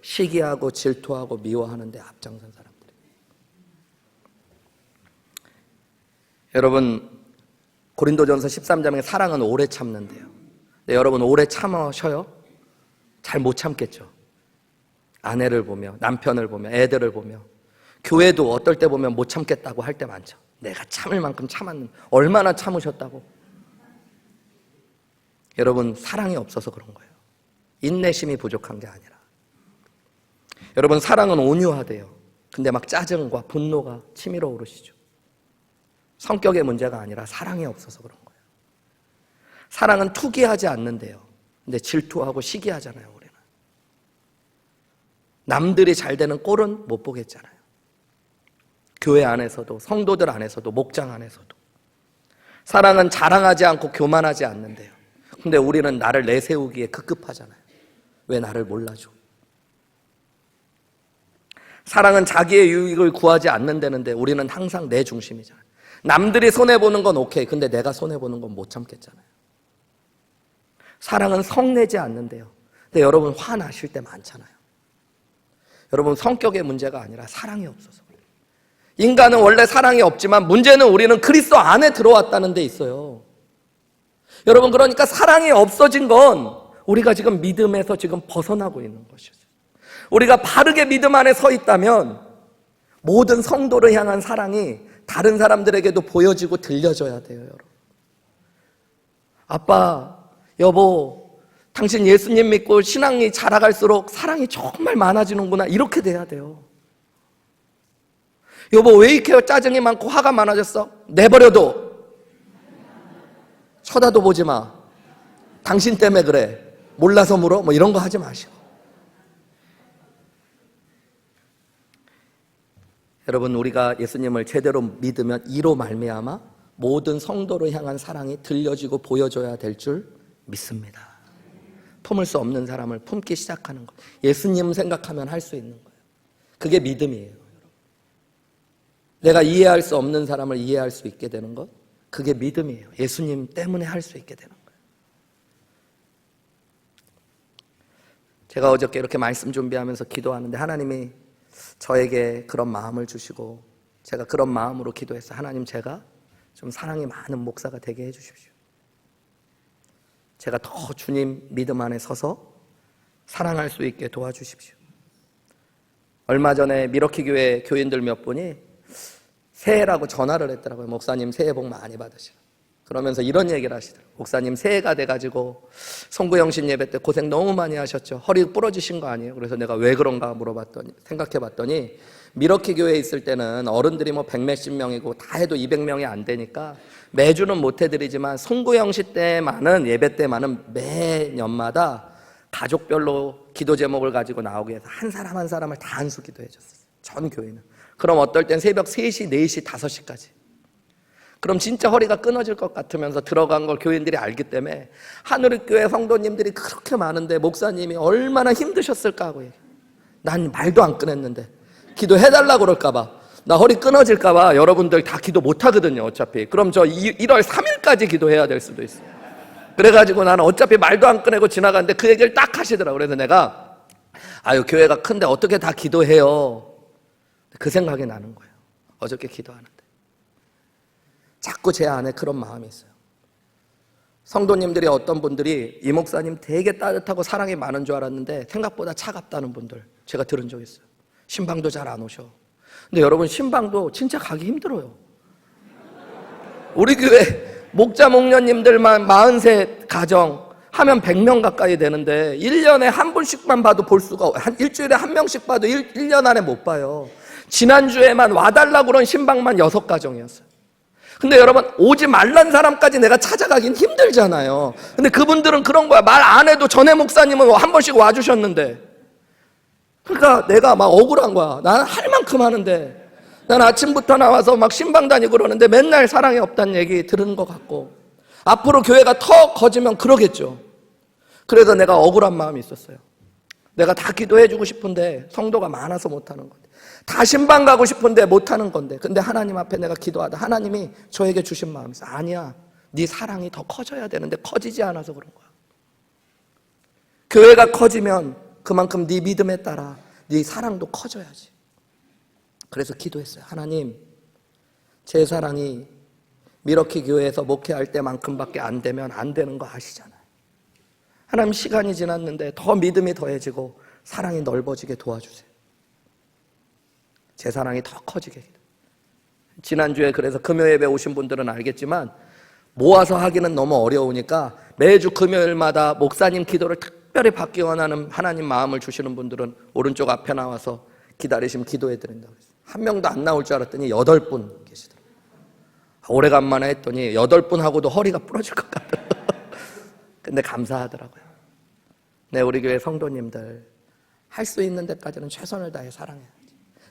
시기하고 질투하고 미워하는 데 앞장선 사람들이에요. 여러분 고린도전서 13장에 사랑은 오래 참는데요. 근데 여러분 오래 참으셔요? 잘 못 참겠죠. 아내를 보며 남편을 보며 애들을 보며 교회도 어떨 때 보면 못 참겠다고 할 때 많죠. 내가 참을 만큼 참았는데 얼마나 참으셨다고. 여러분 사랑이 없어서 그런 거예요. 인내심이 부족한 게 아니라. 여러분 사랑은 온유하대요. 근데 막 짜증과 분노가 치밀어 오르시죠. 성격의 문제가 아니라 사랑이 없어서 그런 거예요. 사랑은 투기하지 않는데요. 근데 질투하고 시기하잖아요. 우리는 남들이 잘 되는 꼴은 못 보겠잖아요. 교회 안에서도 성도들 안에서도 목장 안에서도 사랑은 자랑하지 않고 교만하지 않는데요. 근데 우리는 나를 내세우기에 급급하잖아요. 왜 나를 몰라줘? 사랑은 자기의 유익을 구하지 않는다는데 우리는 항상 내 중심이잖아요. 남들이 손해보는 건 오케이. 근데 내가 손해보는 건 못 참겠잖아요. 사랑은 성내지 않는데요. 근데 여러분 화나실 때 많잖아요. 여러분 성격의 문제가 아니라 사랑이 없어서 그래요. 인간은 원래 사랑이 없지만 문제는 우리는 그리스도 안에 들어왔다는 데 있어요. 여러분 그러니까 사랑이 없어진 건 우리가 지금 믿음에서 지금 벗어나고 있는 것이죠. 우리가 바르게 믿음 안에 서 있다면 모든 성도를 향한 사랑이 다른 사람들에게도 보여지고 들려져야 돼요. 여러분. 아빠, 여보, 당신 예수님 믿고 신앙이 자라갈수록 사랑이 정말 많아지는구나. 이렇게 돼야 돼요. 여보, 왜 이렇게 짜증이 많고 화가 많아졌어? 내버려둬. 쳐다도 보지 마. 당신 때문에 그래. 몰라서 물어? 뭐 이런 거 하지 마시고. 여러분 우리가 예수님을 제대로 믿으면 이로 말미암아 모든 성도를 향한 사랑이 들려지고 보여줘야 될 줄 믿습니다. 품을 수 없는 사람을 품기 시작하는 것. 예수님 생각하면 할 수 있는 거예요. 그게 믿음이에요. 내가 이해할 수 없는 사람을 이해할 수 있게 되는 것. 그게 믿음이에요. 예수님 때문에 할 수 있게 되는 거예요. 제가 어저께 이렇게 말씀 준비하면서 기도하는데 하나님이 저에게 그런 마음을 주시고 제가 그런 마음으로 기도했어요. 하나님 제가 좀 사랑이 많은 목사가 되게 해주십시오. 제가 더 주님 믿음 안에 서서 사랑할 수 있게 도와주십시오. 얼마 전에 미러키 교회 교인들 몇 분이 새해라고 전화를 했더라고요. 목사님 새해 복 많이 받으시라. 그러면서 이런 얘기를 하시더라고요. 목사님 새해가 돼가지고 송구영신 예배 때 고생 너무 많이 하셨죠. 허리 부러지신 거 아니에요? 그래서 내가 왜 그런가 물어봤더니 생각해봤더니 미러키 교회에 있을 때는 어른들이 뭐 100몇십 명이고 다 해도 200명이 안 되니까 매주는 못 해드리지만 송구영시 때만은 예배 때만은 매년마다 가족별로 기도 제목을 가지고 나오기 위해서 한 사람 한 사람을 다 안수 기도해 줬어요. 전 교회는. 그럼 어떨 땐 새벽 3시, 4시, 5시까지. 그럼 진짜 허리가 끊어질 것 같으면서 들어간 걸 교인들이 알기 때문에 하늘교회 성도님들이 그렇게 많은데 목사님이 얼마나 힘드셨을까 하고 얘기해요. 난 말도 안 꺼냈는데 기도해달라고 그럴까 봐. 나 허리 끊어질까 봐 여러분들 다 기도 못 하거든요. 어차피. 그럼 저 1월 3일까지 기도해야 될 수도 있어요. 그래가지고 나는 어차피 말도 안 꺼내고 지나갔는데 그 얘기를 딱 하시더라고요. 그래서 내가 아유 교회가 큰데 어떻게 다 기도해요. 그 생각이 나는 거예요. 어저께 기도하는데 자꾸 제 안에 그런 마음이 있어요. 성도님들이 어떤 분들이 이 목사님 되게 따뜻하고 사랑이 많은 줄 알았는데 생각보다 차갑다는 분들 제가 들은 적 있어요. 신방도 잘 안 오셔. 근데 여러분 신방도 진짜 가기 힘들어요. 우리 교회 목자 목녀님들만 43 가정 하면 100명 가까이 되는데 1년에 한 분씩만 봐도 볼 수가 한 일주일에 한 명씩 봐도 1년 안에 못 봐요. 지난주에만 와달라고 그런 신방만 6가정이었어요. 근데 여러분 오지 말란 사람까지 내가 찾아가긴 힘들잖아요. 근데 그분들은 그런 거야. 말 안 해도 전에 목사님은 한 번씩 와주셨는데. 그러니까 내가 막 억울한 거야. 나는 할 만큼 하는데 난 아침부터 나와서 막 신방 다니고 그러는데 맨날 사랑이 없다는 얘기 들은 것 같고 앞으로 교회가 더 커지면 그러겠죠. 그래서 내가 억울한 마음이 있었어요. 내가 다 기도해주고 싶은데 성도가 많아서 못하는 건데 다 신방 가고 싶은데 못하는 건데, 근데 하나님 앞에 내가 기도하다 하나님이 저에게 주신 마음이 있어. 아니야, 네 사랑이 더 커져야 되는데 커지지 않아서 그런 거야. 교회가 커지면 그만큼 네 믿음에 따라 네 사랑도 커져야지. 그래서 기도했어요. 하나님, 제 사랑이 미러키 교회에서 목회할 때만큼밖에 안 되면 안 되는 거 아시잖아요. 하나님, 시간이 지났는데 더 믿음이 더해지고 사랑이 넓어지게 도와주세요. 제 사랑이 더 커지게. 지난주에 그래서 금요예배 오신 분들은 알겠지만 모아서 하기는 너무 어려우니까 매주 금요일마다 목사님 기도를 특별히 받기 원하는 하나님 마음을 주시는 분들은 오른쪽 앞에 나와서 기다리시면 기도해 드린다고 했어요. 한 명도 안 나올 줄 알았더니 8분 계시더라고요. 오래간만에 했더니 8분 하고도 허리가 부러질 것 같더라고요. 근데 감사하더라고요. 네, 우리 교회 성도님들, 할 수 있는 데까지는 최선을 다해 사랑해야지.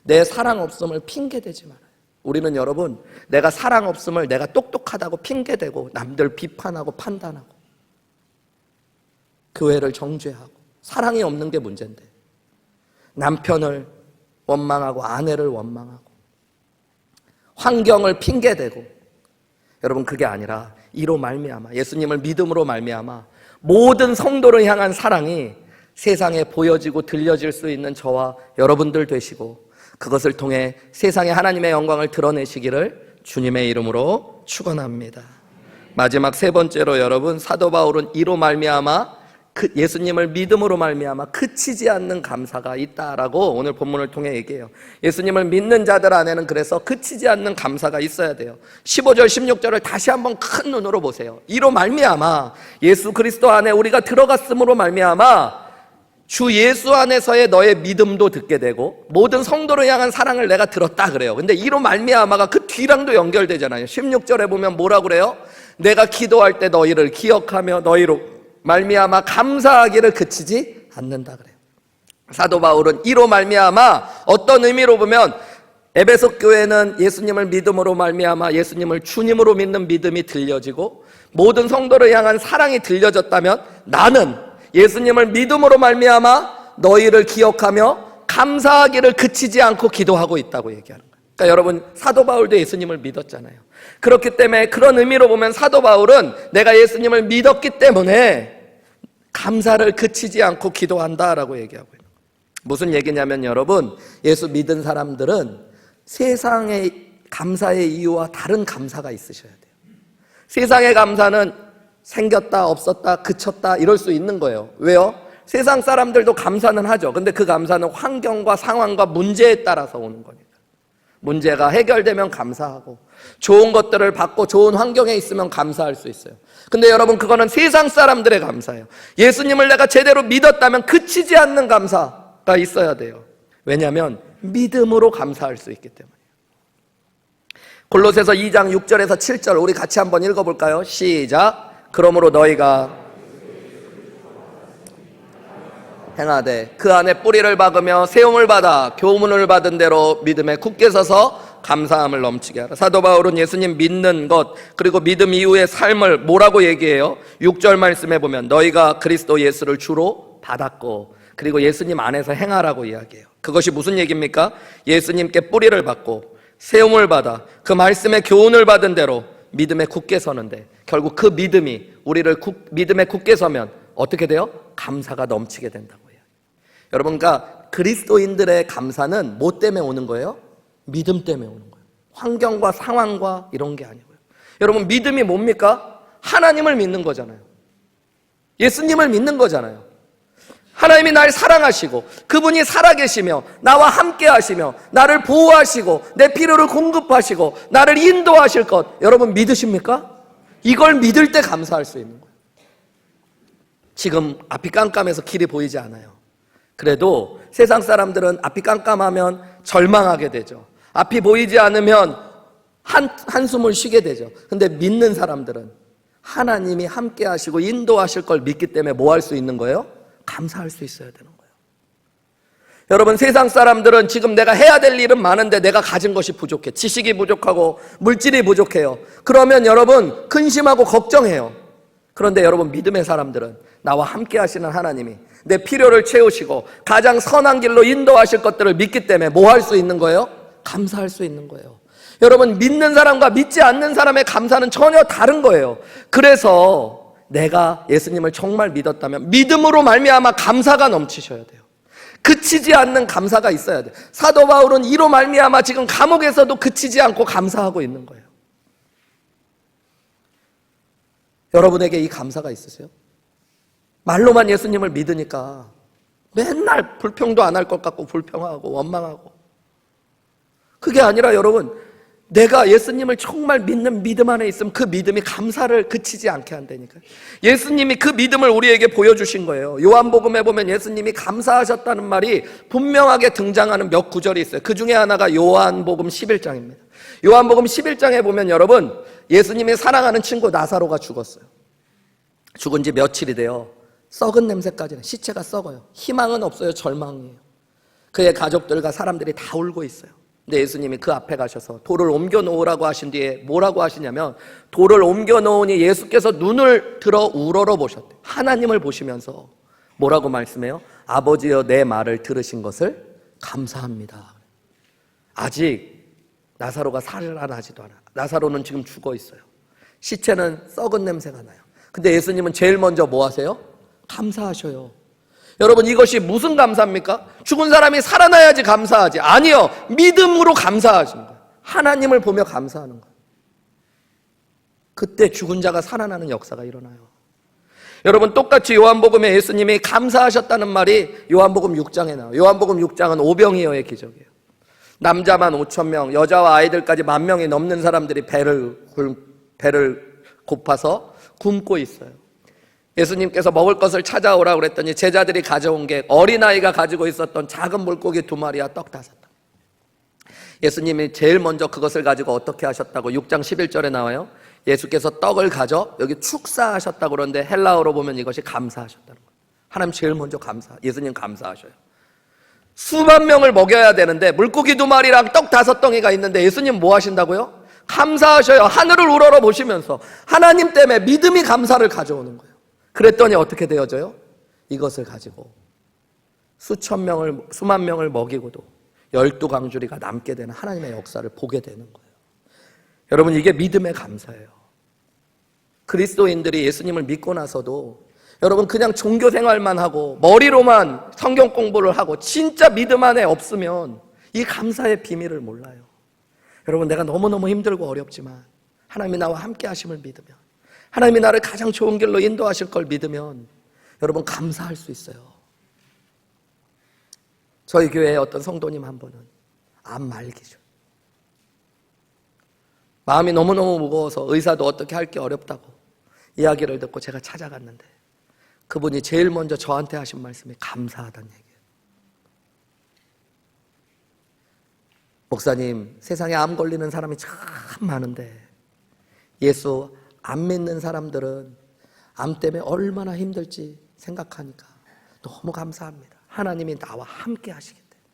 내 사랑 없음을 핑계대지 말아요. 우리는 여러분, 내가 사랑 없음을 내가 똑똑하다고 핑계대고 남들 비판하고 판단하고 교회를 정죄하고 사랑이 없는 게 문제인데, 남편을 원망하고 아내를 원망하고 환경을 핑계대고, 여러분 그게 아니라 이로 말미암아, 예수님을 믿음으로 말미암아 모든 성도를 향한 사랑이 세상에 보여지고 들려질 수 있는 저와 여러분들 되시고, 그것을 통해 세상에 하나님의 영광을 드러내시기를 주님의 이름으로 축원합니다. 마지막 세 번째로 여러분, 사도 바울은 이로 말미암아 예수님을 믿음으로 말미암아 그치지 않는 감사가 있다라고 오늘 본문을 통해 얘기해요. 예수님을 믿는 자들 안에는 그래서 그치지 않는 감사가 있어야 돼요. 15절 16절을 다시 한번 큰 눈으로 보세요. 이로 말미암아, 예수 그리스도 안에 우리가 들어갔음으로 말미암아 주 예수 안에서의 너의 믿음도 듣게 되고 모든 성도를 향한 사랑을 내가 들었다 그래요. 근데 이로 말미암아가 그 뒤랑도 연결되잖아요. 16절에 보면 뭐라고 그래요? 내가 기도할 때 너희를 기억하며 너희로 말미암아 감사하기를 그치지 않는다 그래요. 사도 바울은 이로 말미암아, 어떤 의미로 보면 에베소 교회는 예수님을 믿음으로 말미암아 예수님을 주님으로 믿는 믿음이 들려지고 모든 성도를 향한 사랑이 들려졌다면, 나는 예수님을 믿음으로 말미암아 너희를 기억하며 감사하기를 그치지 않고 기도하고 있다고 얘기하는 거예요. 그러니까 여러분, 사도 바울도 예수님을 믿었잖아요. 그렇기 때문에 그런 의미로 보면 사도 바울은 내가 예수님을 믿었기 때문에 감사를 그치지 않고 기도한다라고 얘기하고 있는 거예요. 무슨 얘기냐면 여러분, 예수 믿은 사람들은 세상의 감사의 이유와 다른 감사가 있으셔야 돼요. 세상의 감사는 생겼다 없었다 그쳤다 이럴 수 있는 거예요. 왜요? 세상 사람들도 감사는 하죠. 근데 그 감사는 환경과 상황과 문제에 따라서 오는 거니까. 문제가 해결되면 감사하고 좋은 것들을 받고 좋은 환경에 있으면 감사할 수 있어요. 근데 여러분, 그거는 세상 사람들의 감사예요. 예수님을 내가 제대로 믿었다면 그치지 않는 감사가 있어야 돼요. 왜냐하면 믿음으로 감사할 수 있기 때문이에요. 골로새서 2장 6절에서 7절 우리 같이 한번 읽어볼까요? 시작. 그러므로 너희가 행하되 그 안에 뿌리를 박으며 세움을 받아 교훈을 받은 대로 믿음에 굳게 서서 감사함을 넘치게 하라. 사도 바울은 예수님 믿는 것, 그리고 믿음 이후의 삶을 뭐라고 얘기해요? 6절 말씀해 보면 너희가 그리스도 예수를 주로 받았고, 그리고 예수님 안에서 행하라고 이야기해요. 그것이 무슨 얘기입니까? 예수님께 뿌리를 받고 세움을 받아 그 말씀의 교훈을 받은 대로 믿음에 굳게 서는데, 결국 그 믿음이 우리를 믿음에 굳게 서면 어떻게 돼요? 감사가 넘치게 된다고 해요. 여러분, 그러니까 그리스도인들의 감사는 뭐 때문에 오는 거예요? 믿음 때문에 오는 거예요. 환경과 상황과 이런 게 아니고요. 여러분, 믿음이 뭡니까? 하나님을 믿는 거잖아요. 예수님을 믿는 거잖아요. 하나님이 날 사랑하시고 그분이 살아계시며 나와 함께 하시며 나를 보호하시고 내 필요를 공급하시고 나를 인도하실 것, 여러분 믿으십니까? 이걸 믿을 때 감사할 수 있는 거예요. 지금 앞이 깜깜해서 길이 보이지 않아요. 그래도 세상 사람들은 앞이 깜깜하면 절망하게 되죠. 앞이 보이지 않으면 한숨을 쉬게 되죠. 근데 믿는 사람들은 하나님이 함께 하시고 인도하실 걸 믿기 때문에 뭐 할 수 있는 거예요? 감사할 수 있어야 되는 거예요. 여러분, 세상 사람들은 지금 내가 해야 될 일은 많은데 내가 가진 것이 부족해. 지식이 부족하고 물질이 부족해요. 그러면 여러분 근심하고 걱정해요. 그런데 여러분, 믿음의 사람들은 나와 함께 하시는 하나님이 내 필요를 채우시고 가장 선한 길로 인도하실 것들을 믿기 때문에 뭐 할 수 있는 거예요? 감사할 수 있는 거예요. 여러분, 믿는 사람과 믿지 않는 사람의 감사는 전혀 다른 거예요. 그래서 내가 예수님을 정말 믿었다면 믿음으로 말미암아 감사가 넘치셔야 돼요. 그치지 않는 감사가 있어야 돼요. 사도 바울은 이로 말미암아 지금 감옥에서도 그치지 않고 감사하고 있는 거예요. 여러분에게 이 감사가 있으세요? 말로만 예수님을 믿으니까 맨날 불평도 안 할 것 같고 불평하고 원망하고, 그게 아니라 여러분, 내가 예수님을 정말 믿는 믿음 안에 있으면 그 믿음이 감사를 그치지 않게 한다니까요. 예수님이 그 믿음을 우리에게 보여주신 거예요. 요한복음에 보면 예수님이 감사하셨다는 말이 분명하게 등장하는 몇 구절이 있어요. 그 중에 하나가 요한복음 11장입니다. 요한복음 11장에 보면 여러분, 예수님이 사랑하는 친구 나사로가 죽었어요. 죽은 지 며칠이 돼요. 썩은 냄새까지는, 시체가 썩어요. 희망은 없어요. 절망이에요. 그의 가족들과 사람들이 다 울고 있어요. 근데 예수님이 그 앞에 가셔서 돌을 옮겨 놓으라고 하신 뒤에 뭐라고 하시냐면, 돌을 옮겨 놓으니 예수께서 눈을 들어 우러러 보셨대요. 하나님을 보시면서 뭐라고 말씀해요? 아버지여, 내 말을 들으신 것을 감사합니다. 아직 나사로가 살아나지도 않아요. 나사로는 지금 죽어 있어요. 시체는 썩은 냄새가 나요. 근데 예수님은 제일 먼저 뭐 하세요? 감사하셔요. 여러분, 이것이 무슨 감사입니까? 죽은 사람이 살아나야지 감사하지. 아니요, 믿음으로 감사하신 거예요. 하나님을 보며 감사하는 거예요. 그때 죽은 자가 살아나는 역사가 일어나요. 여러분, 똑같이 요한복음에 예수님이 감사하셨다는 말이 요한복음 6장에 나와요. 요한복음 6장은 오병이어의 기적이에요. 남자만 5,000명, 여자와 아이들까지 10,000명이 넘는 사람들이 배를 고파서 굶고 있어요. 예수님께서 먹을 것을 찾아오라고 그랬더니 제자들이 가져온 게 어린아이가 가지고 있었던 작은 물고기 2마리와 떡 5개. 예수님이 제일 먼저 그것을 가지고 어떻게 하셨다고 6장 11절에 나와요. 예수께서 떡을 가져 여기 축사하셨다고, 그러는데 헬라어로 보면 이것이 감사하셨다는 거예요. 하나님 제일 먼저 예수님 감사하셔요. 수만 명을 먹여야 되는데 물고기 2마리랑 떡 5덩이가 있는데 예수님 뭐 하신다고요? 감사하셔요. 하늘을 우러러 보시면서 하나님 때문에 믿음이 감사를 가져오는 거예요. 그랬더니 어떻게 되어져요? 이것을 가지고 수만 명을 먹이고도 12광주리가 남게 되는 하나님의 역사를 보게 되는 거예요. 여러분, 이게 믿음의 감사예요. 그리스도인들이 예수님을 믿고 나서도 여러분, 그냥 종교 생활만 하고 머리로만 성경 공부를 하고 진짜 믿음 안에 없으면 이 감사의 비밀을 몰라요. 여러분, 내가 너무너무 힘들고 어렵지만 하나님이 나와 함께 하심을 믿으면, 하나님이 나를 가장 좋은 길로 인도하실 걸 믿으면 여러분, 감사할 수 있어요. 저희 교회에 어떤 성도님 한 분은 암 말기죠. 마음이 너무너무 무거워서 의사도 어떻게 할 게 어렵다고 이야기를 듣고 제가 찾아갔는데 그분이 제일 먼저 저한테 하신 말씀이 감사하다는 얘기예요. 목사님, 세상에 암 걸리는 사람이 참 많은데 예수 안 믿는 사람들은 암 때문에 얼마나 힘들지 생각하니까 너무 감사합니다. 하나님이 나와 함께 하시기 때문에,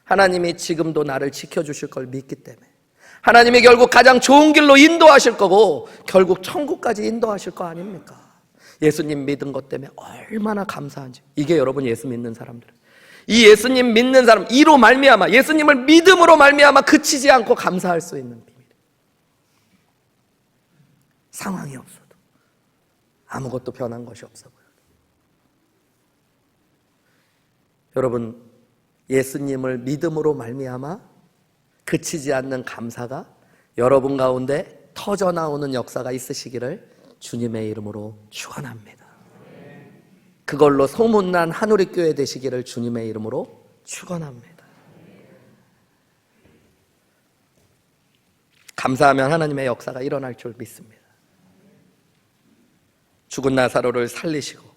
하나님이 지금도 나를 지켜주실 걸 믿기 때문에, 하나님이 결국 가장 좋은 길로 인도하실 거고 결국 천국까지 인도하실 거 아닙니까? 예수님 믿은 것 때문에 얼마나 감사한지. 이게 여러분, 예수 믿는 사람들, 이 예수님 믿는 사람, 이로 말미암아, 예수님을 믿음으로 말미암아 그치지 않고 감사할 수 있는 비밀. 상황이 없어도, 아무것도 변한 것이 없어 보여도. 여러분, 예수님을 믿음으로 말미암아 그치지 않는 감사가 여러분 가운데 터져나오는 역사가 있으시기를 주님의 이름으로 축원합니다. 그걸로 소문난 한우리교회 되시기를 주님의 이름으로 축원합니다. 감사하면 하나님의 역사가 일어날 줄 믿습니다. 죽은 나사로를 살리시고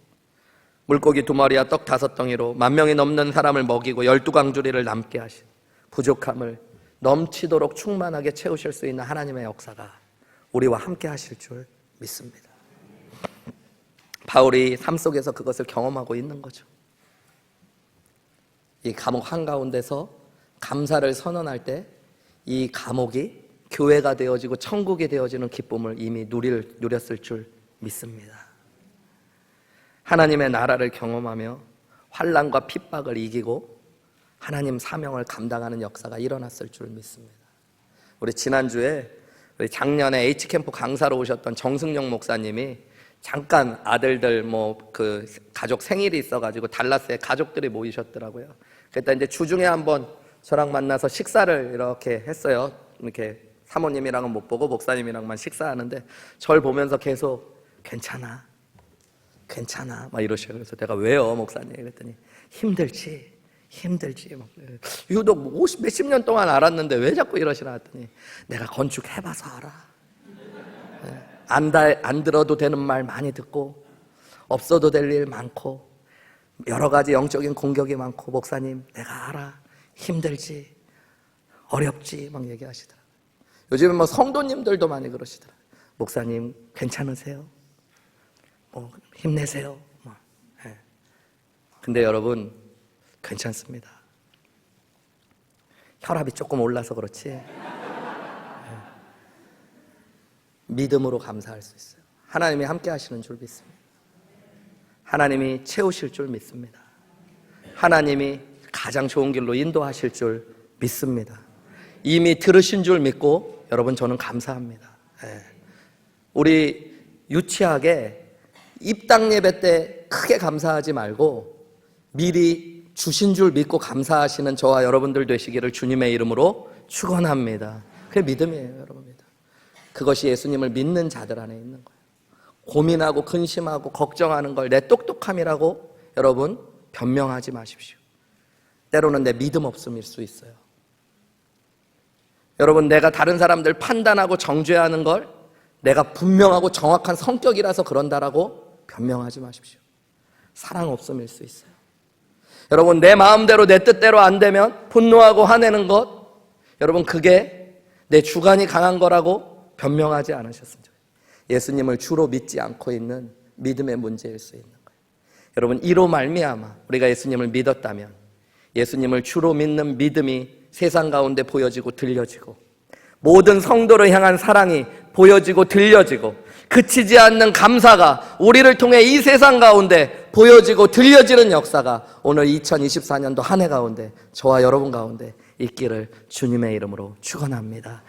물고기 2마리와 떡 5덩이로 10,000명이 넘는 사람을 먹이고 12광주리를 남게 하신, 부족함을 넘치도록 충만하게 채우실 수 있는 하나님의 역사가 우리와 함께 하실 줄 믿습니다. 바울이 삶 속에서 그것을 경험하고 있는 거죠. 이 감옥 한가운데서 감사를 선언할 때 이 감옥이 교회가 되어지고 천국이 되어지는 기쁨을 이미 누렸을 줄 믿습니다. 하나님의 나라를 경험하며 환난과 핍박을 이기고 하나님 사명을 감당하는 역사가 일어났을 줄 믿습니다. 우리 지난주에 우리 작년에 H캠프 강사로 오셨던 정승용 목사님이 잠깐 아들들 그 가족 생일이 있어가지고 달라스에 가족들이 모이셨더라고요. 그랬다 이제 주중에 한번 저랑 만나서 식사를 이렇게 했어요. 이렇게 사모님이랑은 못 보고 목사님이랑만 식사하는데 저를 보면서 계속 괜찮아 막 이러셔요. 그래서 내가 왜요 목사님? 그랬더니 힘들지 막 유독 몇십 년 동안 알았는데 왜 자꾸 이러시나 했더니 내가 건축 해봐서 알아. 안 들어도 되는 말 많이 듣고 없어도 될 일 많고 여러 가지 영적인 공격이 많고 목사님 내가 알아. 힘들지 어렵지 막 얘기하시더라고요. 요즘은 성도님들도 많이 그러시더라고요. 목사님 괜찮으세요? 힘내세요. 근데 여러분 괜찮습니다. 혈압이 조금 올라서 그렇지 믿음으로 감사할 수 있어요. 하나님이 함께 하시는 줄 믿습니다. 하나님이 채우실 줄 믿습니다. 하나님이 가장 좋은 길로 인도하실 줄 믿습니다. 이미 들으신 줄 믿고 여러분 저는 감사합니다. 우리 유치하게 입당 예배 때 크게 감사하지 말고 미리 주신 줄 믿고 감사하시는 저와 여러분들 되시기를 주님의 이름으로 축원합니다. 그게 믿음이에요, 여러분. 그것이 예수님을 믿는 자들 안에 있는 거예요. 고민하고 근심하고 걱정하는 걸 내 똑똑함이라고 여러분 변명하지 마십시오. 때로는 내 믿음 없음일 수 있어요. 여러분 내가 다른 사람들 판단하고 정죄하는 걸 내가 분명하고 정확한 성격이라서 그런다라고 변명하지 마십시오. 사랑 없음일 수 있어요. 여러분 내 마음대로 내 뜻대로 안 되면 분노하고 화내는 것 여러분 그게 내 주관이 강한 거라고 변명하지 않으셨습니다. 예수님을 주로 믿지 않고 있는 믿음의 문제일 수 있는 거예요. 여러분 이로 말미암아 우리가 예수님을 믿었다면 예수님을 주로 믿는 믿음이 세상 가운데 보여지고 들려지고 모든 성도를 향한 사랑이 보여지고 들려지고 그치지 않는 감사가 우리를 통해 이 세상 가운데 보여지고 들려지는 역사가 오늘 2024년도 한 해 가운데 저와 여러분 가운데 있기를 주님의 이름으로 축원합니다.